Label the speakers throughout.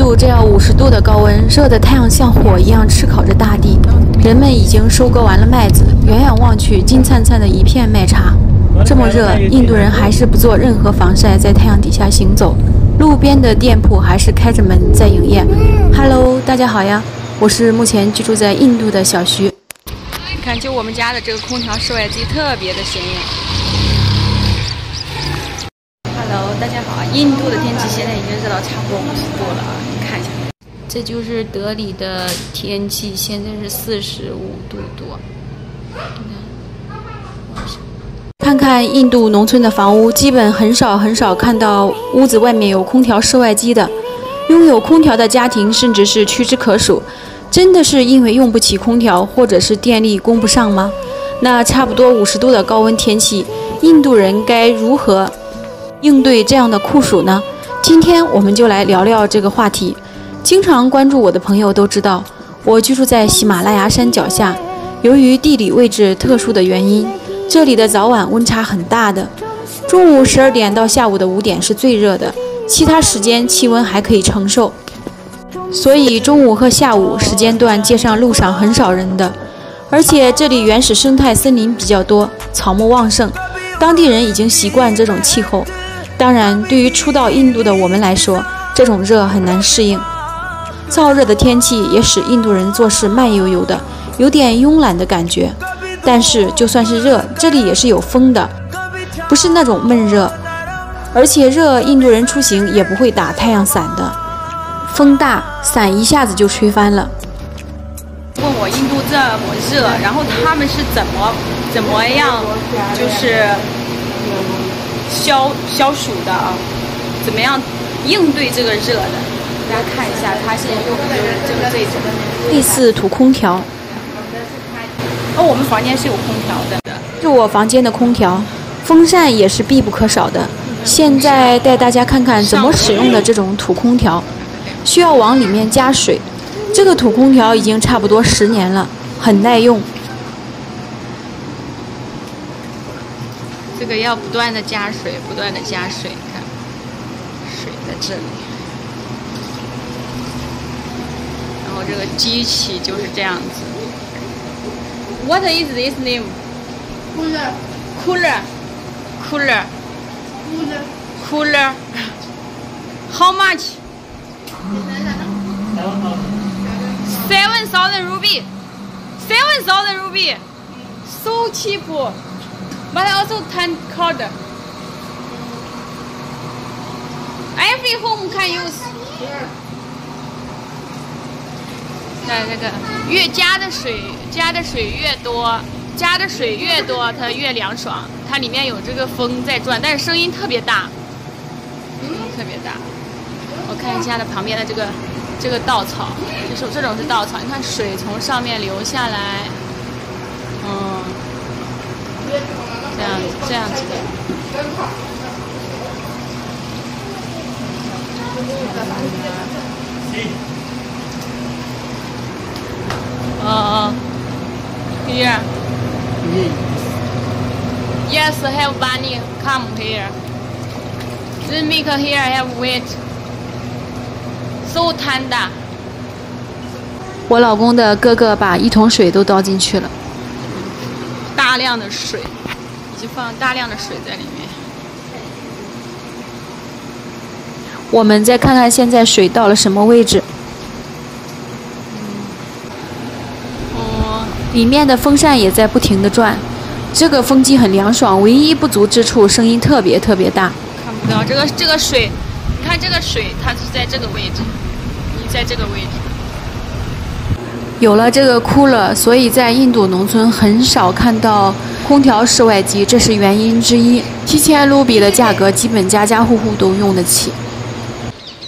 Speaker 1: 度这样50度的高温，热的太阳像火一样炙烤着大地。人们已经收割完了麦子，远远望去，金灿灿的一片麦茬。这么热，印度人还是不做任何防晒，在太阳底下行走。路边的店铺还是开着门在营业。Hello， 大家好呀，我是目前居住在印度的小徐。你看，就我们家的这个空调室外机特别的显眼。Hello， 大家好，印度的天气现在已经热到差不多50度了啊，你看一下。这就是德里的天气，现在是45度多。看看印度农村的房屋，基本很少看到屋子外面有空调室外机的。拥有空调的家庭甚至是屈指可数。真的是因为用不起空调，或者是电力供不上吗？那差不多50度的高温天气，印度人该如何应对这样的酷暑呢？今天我们就来聊聊这个话题。经常关注我的朋友都知道，我居住在喜马拉雅山脚下。由于地理位置特殊的原因，这里的早晚温差很大的。中午12点到下午的5点是最热的，其他时间气温还可以承受。所以中午和下午时间段，街上路上很少人的。而且这里原始生态森林比较多，草木旺盛，当地人已经习惯这种气候。当然，对于初到印度的我们来说，这种热很难适应。燥热的天气也使印度人做事慢悠悠的，有点慵懒的感觉。但是就算是热，这里也是有风的，不是那种闷热。而且热，印度人出行也不会打太阳伞的，风大，伞一下子就吹翻了。
Speaker 2: 问我印度这么热，然后他们是怎么样，就是消暑的啊？怎么样应对这个热的？大家看一下，他现在用的就是这种
Speaker 1: 类似土空调。
Speaker 2: 我们房间是有空调的，
Speaker 1: 是我房间的空调，风扇也是必不可少的。现在带大家看看怎么使用的这种土空调，需要往里面加水。这个土空调已经差不多10年了，很耐用。
Speaker 2: 这个要不断的加水，不断的加水，看，水在这里。然后这个机器就是这样子。What is this name?
Speaker 3: Cooler.
Speaker 2: Cooler. Cooler. Cooler. How much? 7,000 rupee. 7,000 rupee. So cheap. But also 10 card. Every home can use. 这个越加的水越多，它越凉爽。它里面有这个风在转，但是声音特别大，特别大。我看一下它旁边的这个稻草，这种是稻草。你看水从上面流下来，这样子的。Here. Yes, have bunny. Come here. Then make here have wet. So tender.
Speaker 1: 我老公的哥哥把1桶水都倒进去了，
Speaker 2: 大量的水，已经放大量的水在里面。
Speaker 1: 我们再看看现在水到了什么位置。里面的风扇也在不停地转，这个风机很凉爽，唯一不足之处声音特别大。
Speaker 2: 看不到这个水，你看这个水它是在这个位置，你在这个位置。
Speaker 1: 有了这个cooler，所以在印度农村很少看到空调室外机，这是原因之一。7000卢比的价格，基本家家户户都用得起。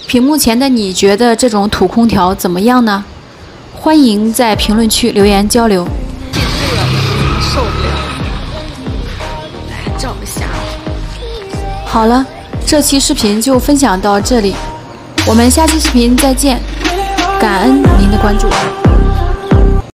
Speaker 1: 屏幕前的你觉得这种土空调怎么样呢？欢迎在评论区留言交流。
Speaker 2: 热的受不了，来照个相。
Speaker 1: 好了，这期视频就分享到这里，我们下期视频再见，感恩您的关注。